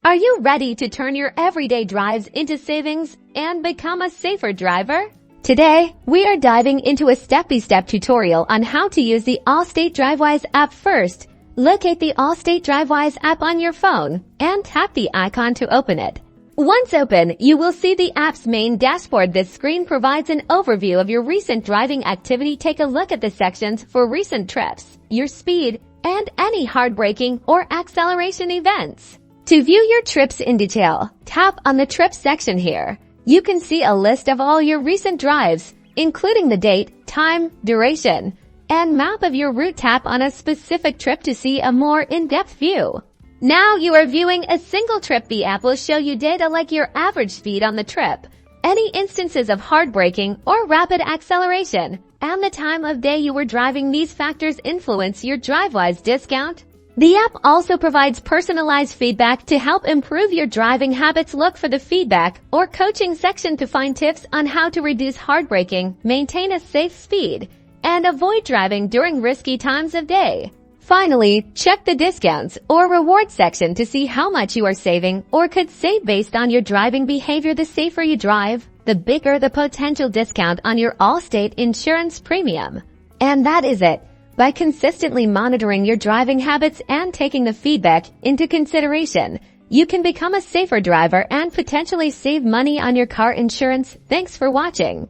Are you ready to turn your everyday drives into savings and become a safer driver? Today, we are diving into a step-by-step tutorial on how to use the ALLSTATE DRIVEWISE app first. Locate the ALLSTATE DRIVEWISE app on your phone and tap the icon to open it. Once open, you will see the app's main dashboard. This screen provides an overview of your recent driving activity. Take a look at the sections for recent trips, your speed, and any hard braking or acceleration events. To view your trips in detail, tap on the Trips section here. You can see a list of all your recent drives, including the date, time, duration, and map of your route. Tap on a specific trip to see a more in-depth view. Now you are viewing a single trip. The app will show you data like your average speed on the trip, any instances of hard braking or rapid acceleration, and the time of day you were driving. These factors influence your DriveWise discount. The app also provides personalized feedback to help improve your driving habits. Look for the feedback or coaching section to find tips on how to reduce hard braking, maintain a safe speed, and avoid driving during risky times of day. Finally, check the discounts or rewards section to see how much you are saving or could save based on your driving behavior. The safer you drive, the bigger the potential discount on your ALLSTATE insurance premium. And that is it. By consistently monitoring your driving habits and taking the feedback into consideration, you can become a safer driver and potentially save money on your car insurance. Thanks for watching.